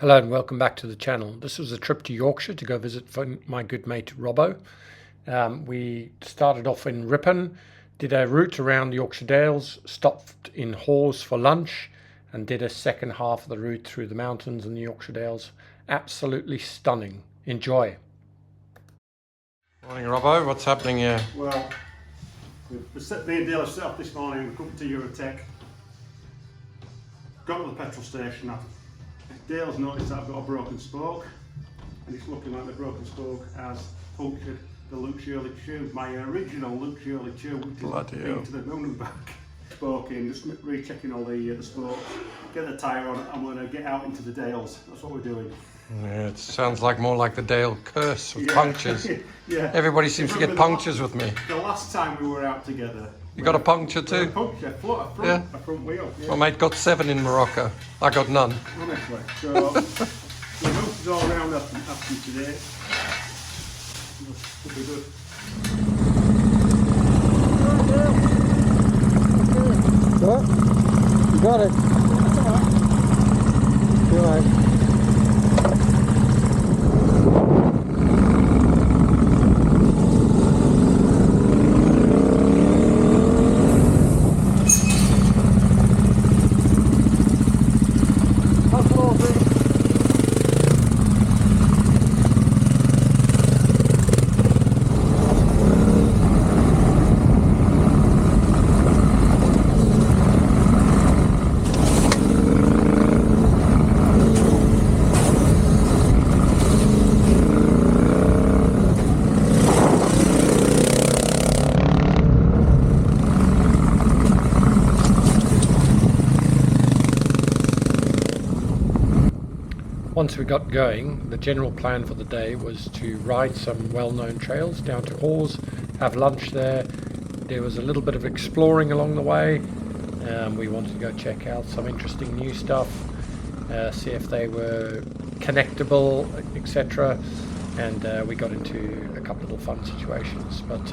Hello and welcome back to the channel. This was a trip to Yorkshire to go visit my good mate Robbo. We started off in Ripon, did a route around the Yorkshire Dales, stopped in Hawes for lunch and did a second half of the route through the mountains and the Yorkshire Dales. Absolutely stunning. Enjoy. Morning Robbo, what's happening here? Well, we set me and Dale set off this morning, we come to Eurotech, got to the petrol station. Dale's noticed that I've got a broken spoke, and it's looking like the broken spoke has punctured the Luke Shirley tube, my original Luke Shirley tube, which is been to the moon and back. Spoke in, just rechecking all the spokes, get the tyre on, I'm going to get out into the Dales. That's what we're doing. Yeah, it sounds like more like the Dale curse with punctures. Yeah. Everybody seems to get punctures with me. The last time we were out together. You got a puncture too? A puncture, a front wheel. Yeah. My mate got 7 in Morocco. I got none. Honestly. So, the roof is all round after today. Should be good. What? You got it. That's all right. Once we got going, the general plan for the day was to ride some well-known trails down to Hawes, have lunch there. There was a little bit of exploring along the way. We wanted to go check out some interesting new stuff, see if they were connectable, etc. And we got into a couple of little fun situations. But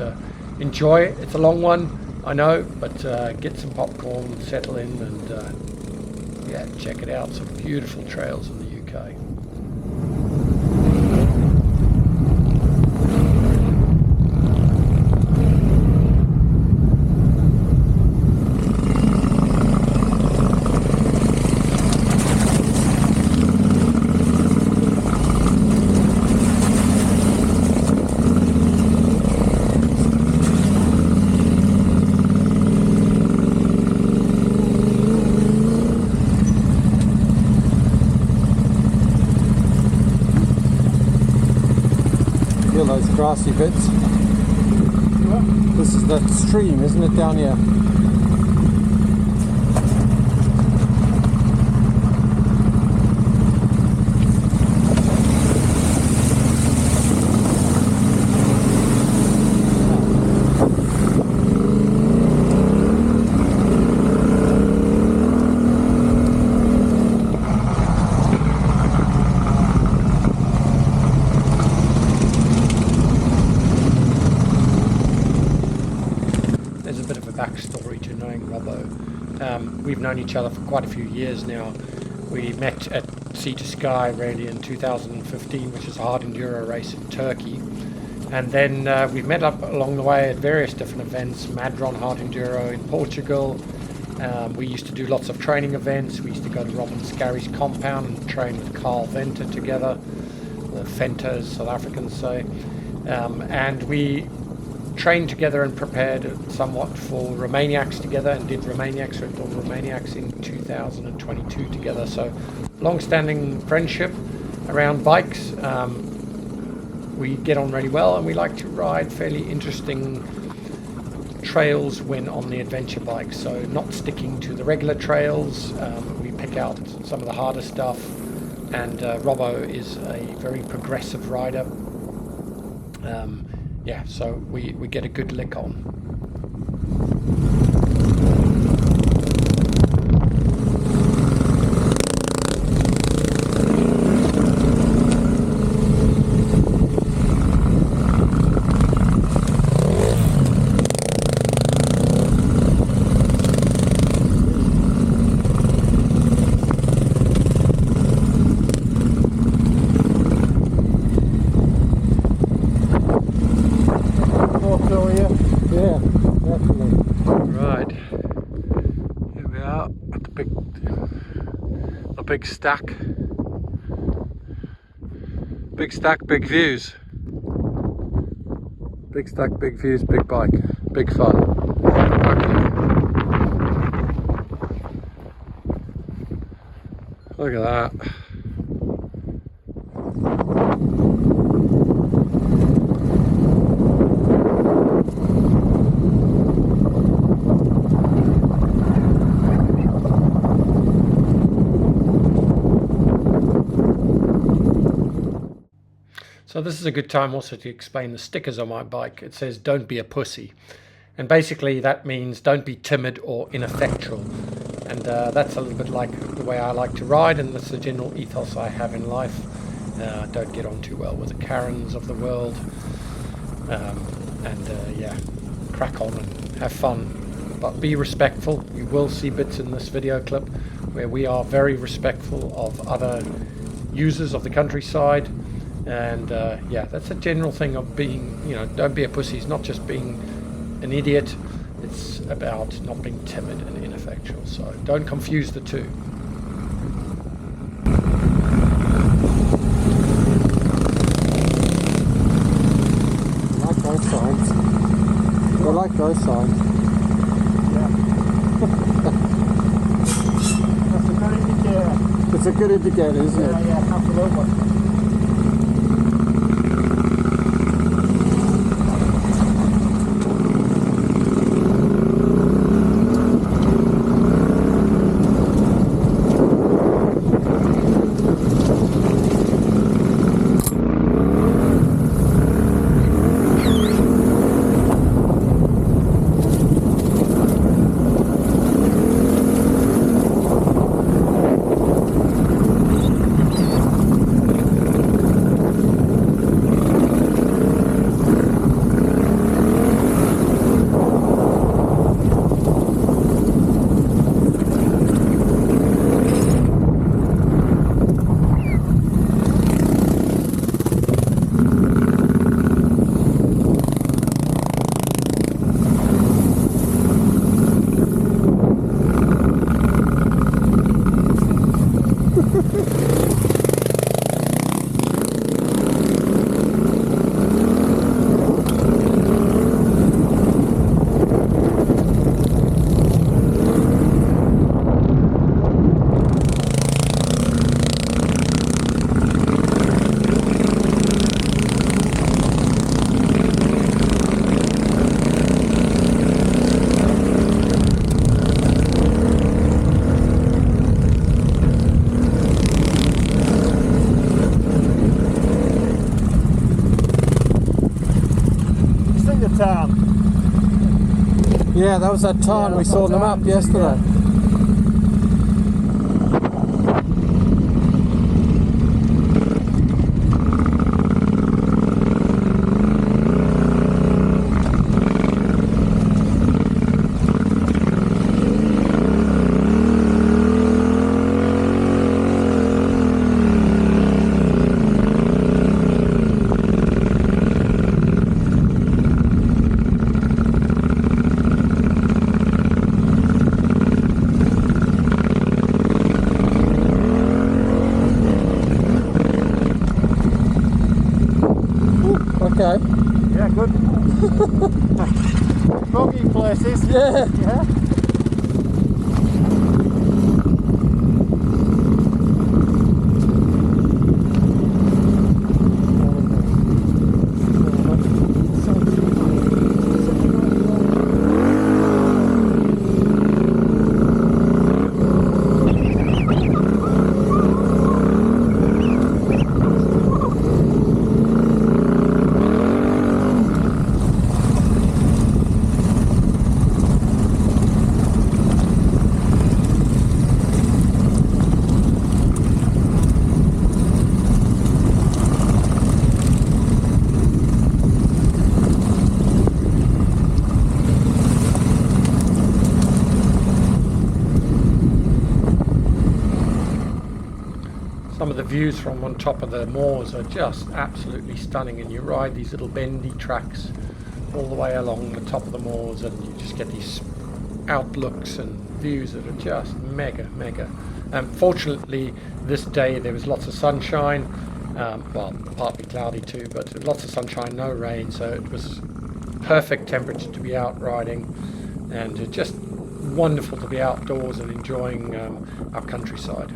enjoy it. It's a long one, I know, but get some popcorn, settle in, and yeah, check it out. Some beautiful trails in the UK. Those grassy bits. This is that stream, isn't it, down here? Backstory to knowing Robbo. We've known each other for quite a few years now. We met at Sea to Sky really in 2015, which is a hard enduro race in Turkey, and then we've met up along the way at various different events. Madron Hard Enduro in Portugal. We used to do lots of training events. We used to go to Robin Scarry's compound and train with Carl Venter together, the Fenta as South Africans say, and we trained together and prepared somewhat for Romaniacs together, and did Romaniacs, Rental Romaniacs in 2022 together. So long-standing friendship around bikes. We get on really well, and we like to ride fairly interesting trails when on the adventure bike, so not sticking to the regular trails. We pick out some of the harder stuff, and Robbo is a very progressive rider. Yeah, so we get a good lick on. big stack. Big stack, big views. Big stack, big views, big bike, big fun. Look at that. So this is a good time also to explain the stickers on my bike. It says, "Don't be a pussy." And basically that means don't be timid or ineffectual. And that's a little bit like the way I like to ride, and that's the general ethos I have in life. Don't get on too well with the Karens of the world. Yeah, crack on and have fun. But be respectful. You will see bits in this video clip where we are very respectful of other users of the countryside. And yeah, that's a general thing of being, you know, don't be a pussy. It's not just being an idiot, it's about not being timid and ineffectual. So don't confuse the two. I like those signs. I like those signs. Yeah. That's a good indicator. It's a good indicator, isn't it? Yeah, absolutely. Yeah, that was that tarn we saw on the map yesterday. Okay. Yeah, good. Boggy places. Yeah. Yeah. Some of the views from on top of the moors are just absolutely stunning, and you ride these little bendy tracks all the way along the top of the moors, and you just get these outlooks and views that are just mega. Fortunately, this day there was lots of sunshine, well, partly cloudy too, but lots of sunshine, no rain, so it was perfect temperature to be out riding, and just wonderful to be outdoors and enjoying our countryside.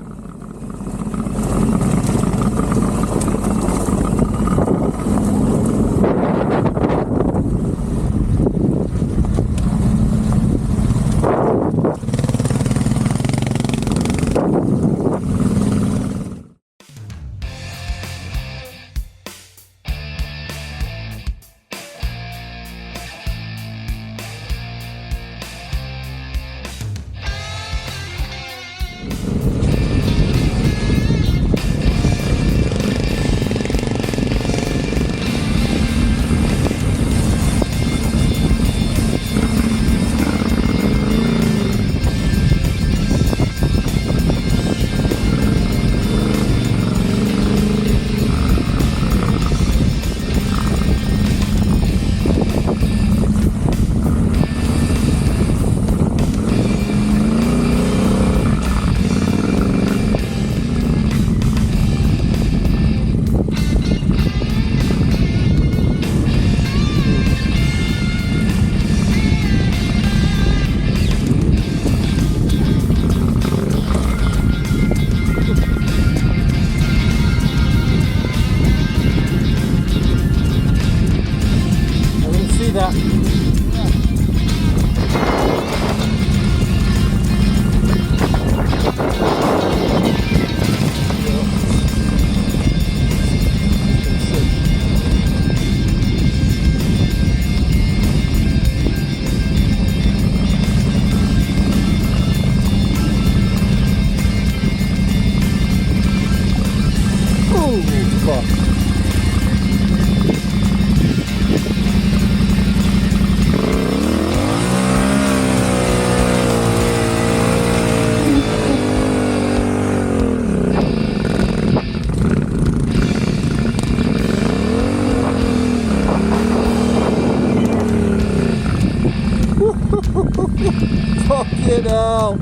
Fucking hell!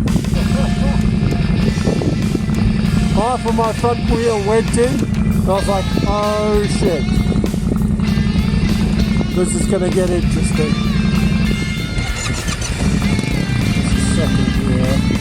Half of my front wheel went in. I was like, oh shit. This is gonna get interesting. Just a second here.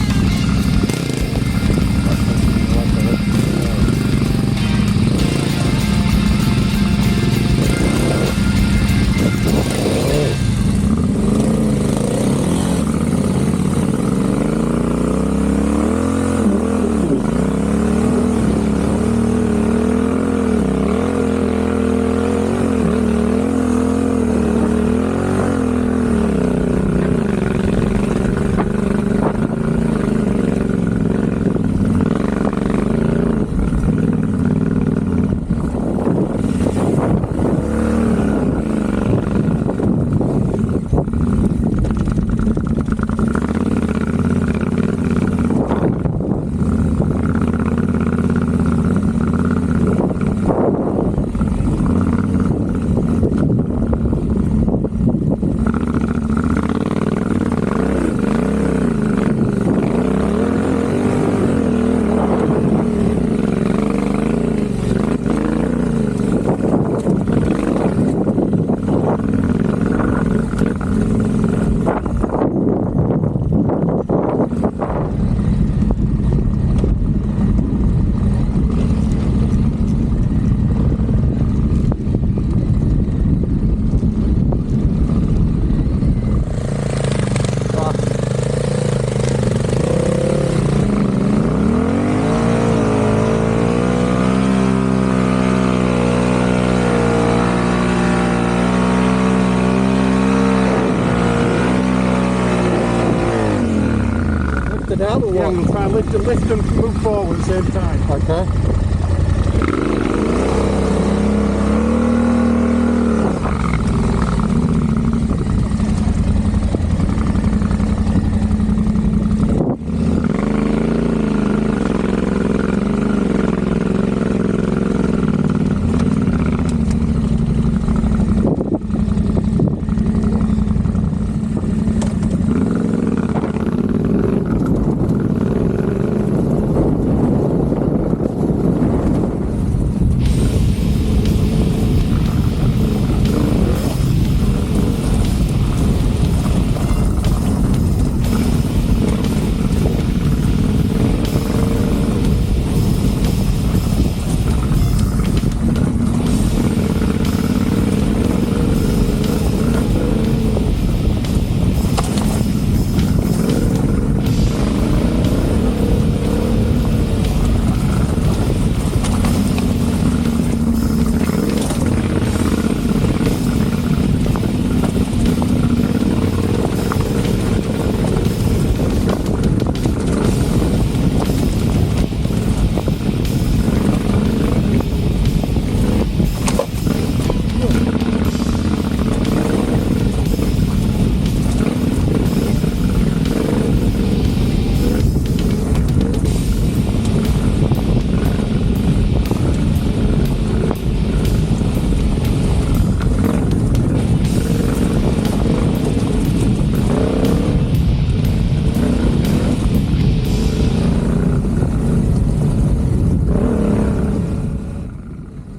Out or what? Yeah, we'll try and lift them, move forward at the same time. Okay.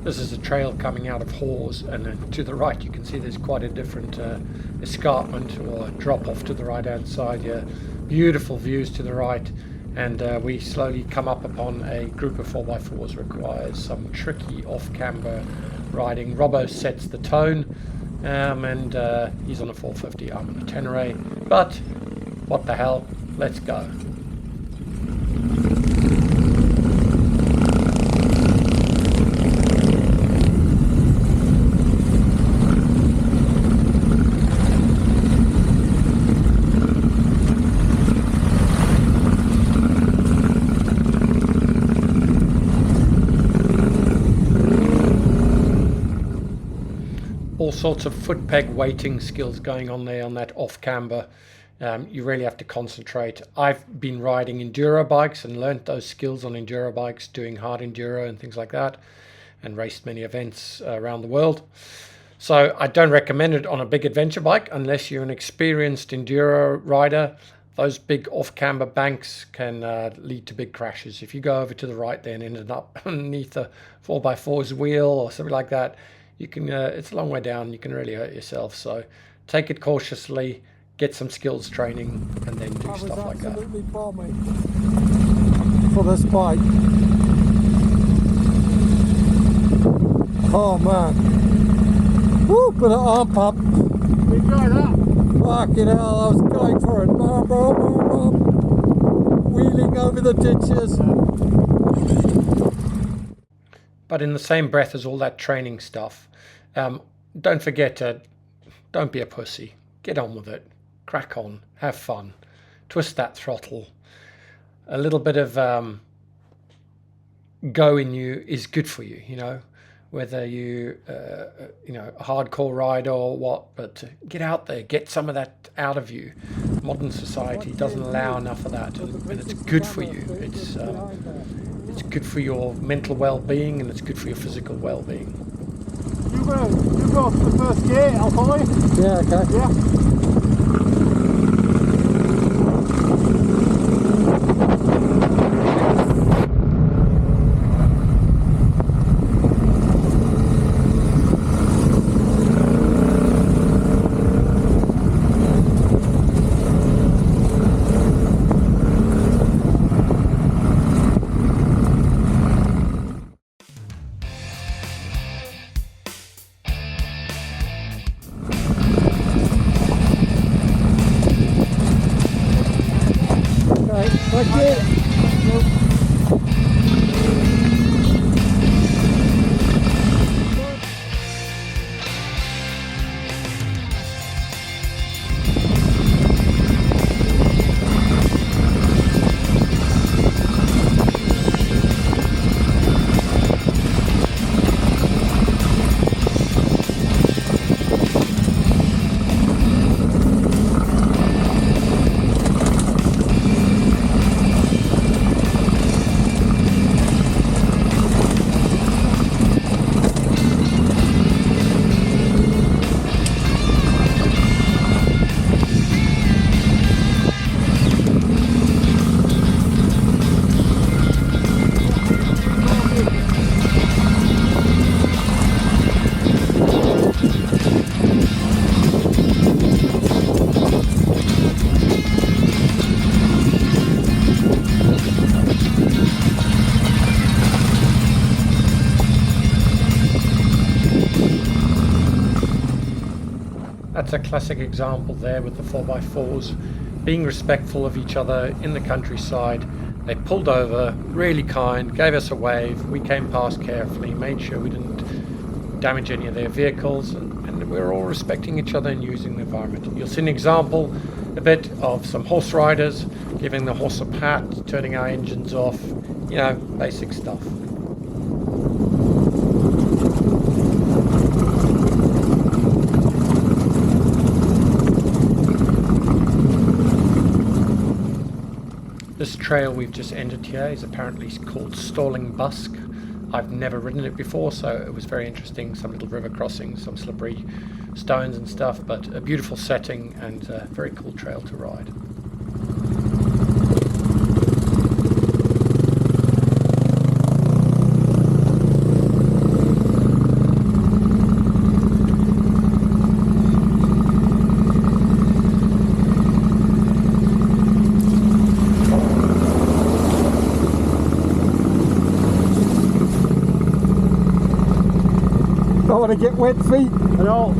This is a trail coming out of Hawes, and then to the right you can see there's quite a different escarpment or drop off to the right hand side here. Beautiful views to the right, and we slowly come up upon a group of 4x4s. Requires some tricky off-camber riding. Robbo sets the tone, and he's on a 450, I'm on a Tenere, but what the hell, let's go. All sorts of foot peg weighting skills going on there on that off camber. You really have to concentrate. I've been riding enduro bikes and learnt those skills on enduro bikes, doing hard enduro and things like that, and raced many events around the world. So I don't recommend it on a big adventure bike unless you're an experienced enduro rider. Those big off camber banks can lead to big crashes. If you go over to the right there and ended up underneath a 4x4's wheel or something like that, you can it's a long way down, you can really hurt yourself. So take it cautiously, get some skills training, and then do stuff like that. Absolutely bombing for this bike. Oh man, woo, bit of arm pump. Enjoy that. Fucking hell, I was going for it. Wheeling over the ditches. But in the same breath as all that training stuff, don't forget don't be a pussy. Get on with it. Crack on. Have fun. Twist that throttle. A little bit of go in you is good for you, you know, whether you, you know, a hardcore rider or what, but get out there, get some of that out of you. Modern society doesn't allow enough of that, and it's good for you. It's good for your mental well-being, and it's good for your physical well-being. You go for the first gate, I'll follow you. Yeah, okay. Yeah. Thank you. That's a classic example there with the 4x4s being respectful of each other in the countryside. They pulled over, really kind, gave us a wave. We came past carefully, made sure we didn't damage any of their vehicles, and we're all respecting each other and using the environment. You'll see an example a bit of some horse riders giving the horse a pat, turning our engines off, you know, basic stuff. This trail we've just entered here is apparently called Stalling Busk. I've never ridden it before, so it was very interesting. Some little river crossings, some slippery stones and stuff, but a beautiful setting and a very cool trail to ride. Don't want to get wet feet at all.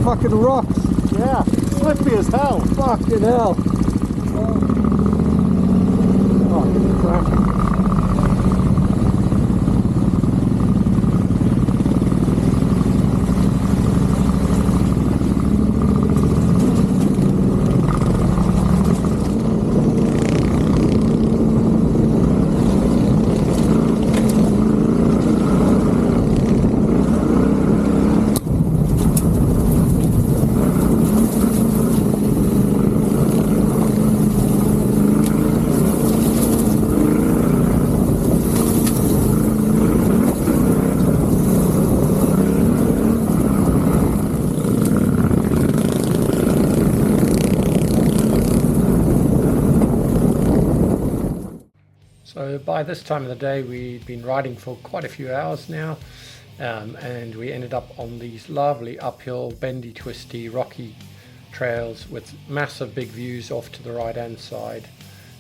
Fucking rocks. Yeah, slippery as hell. Fucking hell. Oh, crap. So by this time of the day we'd been riding for quite a few hours now, and we ended up on these lovely uphill, bendy, twisty, rocky trails with massive big views off to the right hand side.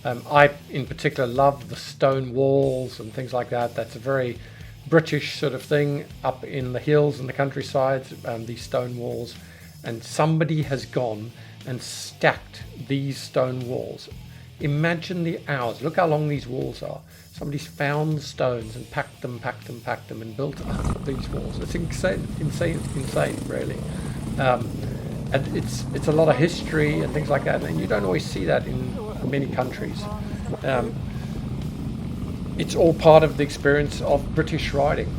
I in particular love the stone walls and things like that. That's a very British sort of thing up in the hills and the countryside, these stone walls, and somebody has gone and stacked these stone walls. Imagine the hours. Look how long these walls are. Somebody's found the stones and packed them and built up these walls. It's insane, really. And it's a lot of history and things like that, and you don't always see that in many countries. It's all part of the experience of British riding.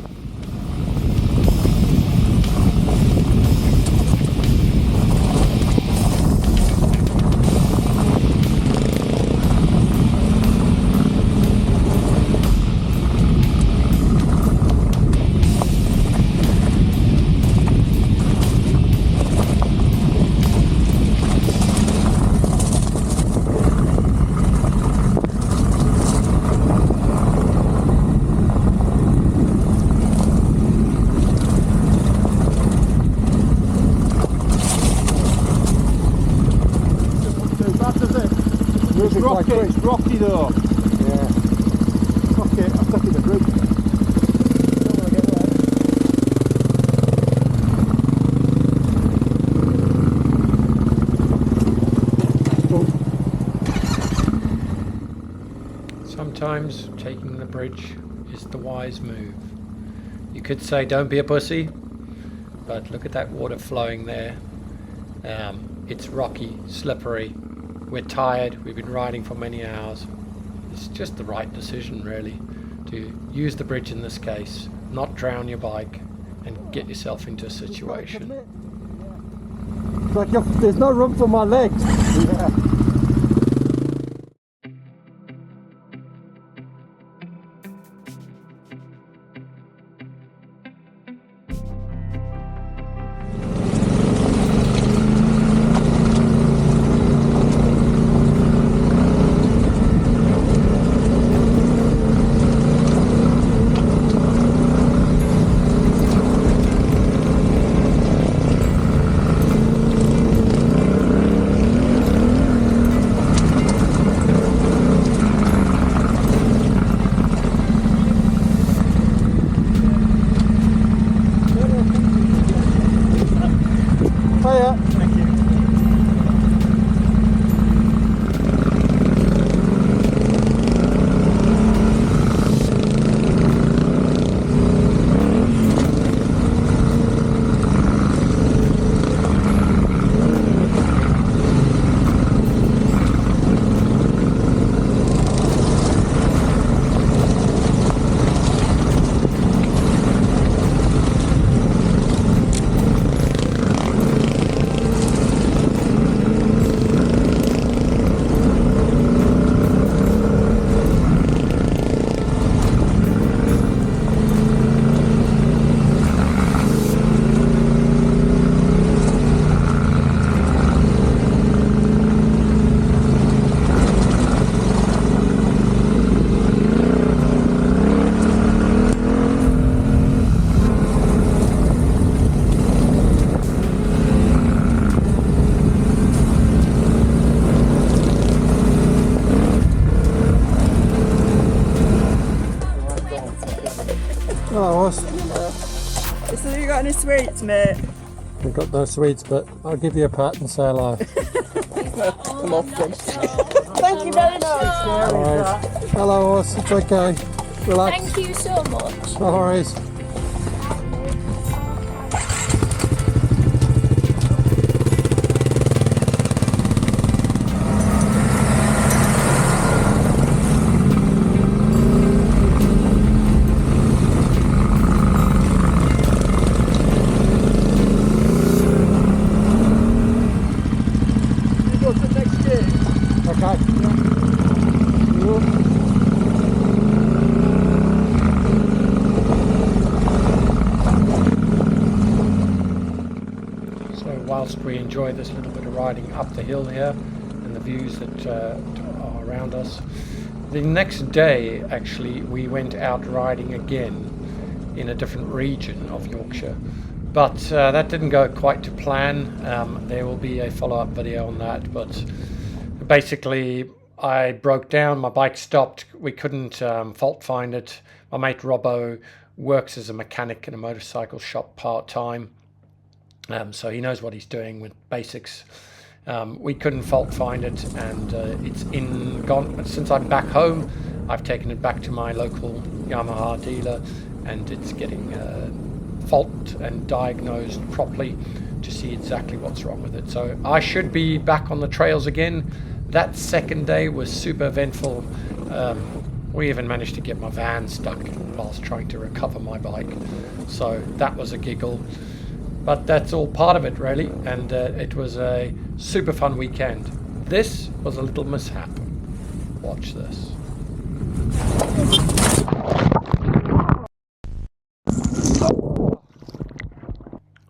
It's rocky though. Yeah. Okay, I'm stuck in the bridge. Don't want to get wet. Sometimes taking the bridge is the wise move. You could say don't be a pussy, but look at that water flowing there. It's rocky, slippery. We're tired, we've been riding for many hours. It's just the right decision really to use the bridge in this case, not drown your bike and get yourself into a situation. It's like there's no room for my legs. Yeah. Hello, Oz. So have you got any sweets, mate? We've got no sweets, but I'll give you a pat and say hello. Come off then. Thank you very much. Alright. Hello, Oz. It's okay. Relax. Thank you so much. No worries. Okay. So whilst we enjoy this little bit of riding up the hill here and the views that are around us, the next day actually we went out riding again in a different region of Yorkshire, but that didn't go quite to plan. There will be a follow-up video on that, but basically I broke down, my bike stopped, we couldn't fault find it. My mate Robbo works as a mechanic in a motorcycle shop part-time, so he knows what he's doing with basics. We couldn't fault find it, and it's gone. Since I'm back home, I've taken it back to my local Yamaha dealer, and it's getting fault and diagnosed properly to see exactly what's wrong with it. So I should be back on the trails again. That second day was super eventful. We even managed to get my van stuck whilst trying to recover my bike, so that was a giggle. But that's all part of it, really, and it was a super fun weekend. This was a little mishap. Watch this.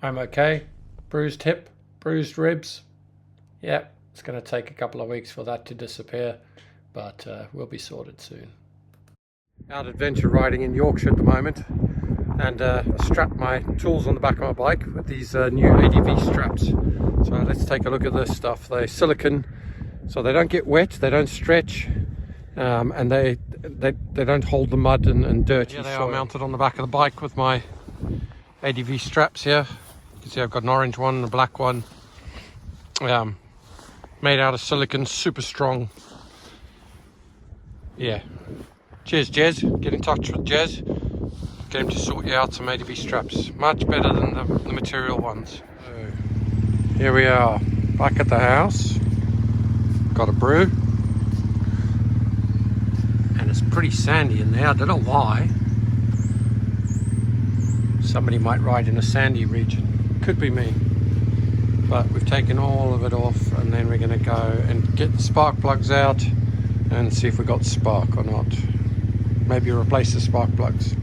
I'm okay. Bruised hip, bruised ribs. Yep, it's going to take a couple of weeks for that to disappear, but we'll be sorted soon. Out adventure riding in Yorkshire at the moment, and strapped my tools on the back of my bike with these new ADV straps. So let's take a look at this stuff. They're silicone, so they don't get wet, they don't stretch, and they don't hold the mud and dirty. Here they are mounted on the back of the bike with my ADV straps here. You can see I've got an orange one and a black one. Made out of silicone, super strong. Yeah. Cheers, Jez. Get in touch with Jez. Get him to sort you out some ADV straps. Much better than the material ones. So, here we are, back at the house. Got a brew. And it's pretty sandy in there. I don't know why. Somebody might ride in a sandy region. Could be me. But we've taken all of it off, and then we're going to go and get the spark plugs out and see if we got spark or not. Maybe replace the spark plugs.